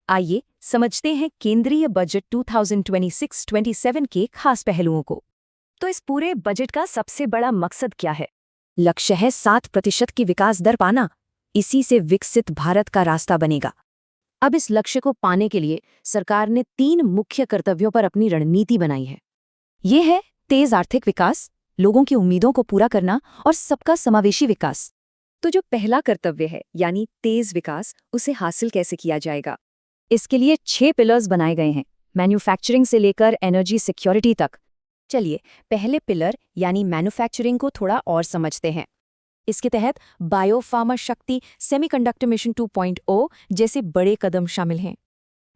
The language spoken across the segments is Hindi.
आइए समझते हैं केंद्रीय बजट 2026-27 के खास पहलुओं को। तो इस पूरे बजट का सबसे बड़ा मकसद क्या है? लक्ष्य है 7% की विकास दर पाना। इसी से विकसित भारत का रास्ता बनेगा। अब इस लक्ष्य को पाने के लिए सरकार ने 3 मुख्य कर्तव्यों पर अपनी रणनीति बनाई है। ये है तेज आर्थिक विकास, लोगों की उम्मीदों को पूरा करना और सबका समावेशी विकास। तो जो पहला कर्तव्य है यानी तेज विकास, उसे हासिल कैसे किया जाएगा? इसके लिए 6 पिलर्स बनाए गए हैं, मैन्युफैक्चरिंग से लेकर एनर्जी सिक्योरिटी तक। चलिए पहले पिलर यानी मैन्युफैक्चरिंग को थोड़ा और समझते हैं। इसके तहत बायोफार्मा शक्ति, सेमीकंडक्टर मिशन 2.0 जैसे बड़े कदम शामिल हैं।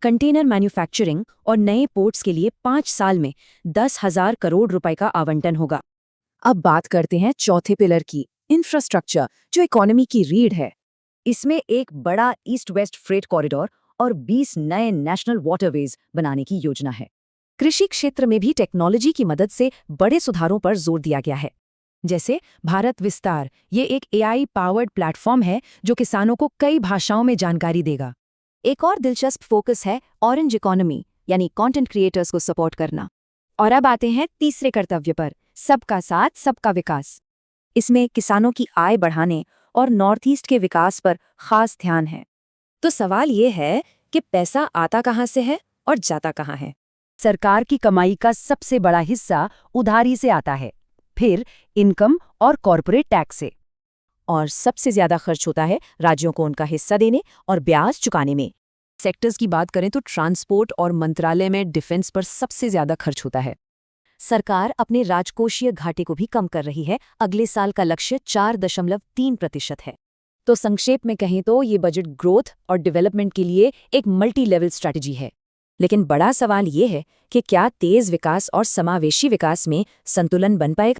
कंटेनर मैन्युफैक्चरिंग और नए पोर्ट्स के लिए 5 साल में 10,000 करोड़ रुपए का आवंटन होगा। अब बात करते हैं चौथे पिलर की, इंफ्रास्ट्रक्चर, जो इकोनॉमी की रीढ़ है। इसमें एक बड़ा ईस्ट वेस्ट फ्रेट कॉरिडोर और 20 नए नेशनल वाटरवेज बनाने की योजना है। कृषि क्षेत्र में भी टेक्नोलॉजी की मदद से बड़े सुधारों पर जोर दिया गया है। जैसे भारत विस्तार, ये एक AI पावर्ड प्लेटफॉर्म है जो किसानों को कई भाषाओं में जानकारी देगा। एक और दिलचस्प फोकस है ऑरेंज इकोनॉमी, यानी कंटेंट क्रिएटर्स को सपोर्ट करना। और अब आते हैं तीसरे कर्तव्य पर, सबका साथ सबका विकास। इसमें किसानों की आय बढ़ाने और नॉर्थ ईस्ट के विकास पर खास ध्यान है। तो सवाल ये है कि पैसा आता कहाँ से है और जाता कहाँ है? सरकार की कमाई का सबसे बड़ा हिस्सा उधारी से आता है, फिर इनकम और कॉर्पोरेट टैक्स से, और सबसे ज्यादा खर्च होता है राज्यों को उनका हिस्सा देने और ब्याज चुकाने में। सेक्टर्स की बात करें तो ट्रांसपोर्ट और मंत्रालय में डिफेंस पर सबसे ज्यादा खर्च होता है। सरकार अपने राजकोषीय घाटे को भी कम कर रही है। अगले साल का लक्ष्य 4.3% है। तो संक्षेप में कहें तो ये बजट ग्रोथ और डेवलपमेंट के लिए एक मल्टी लेवल स्ट्रैटेजी है। लेकिन बड़ा सवाल ये है कि क्या तेज विकास और समावेशी विकास में संतुलन बन पाएगा?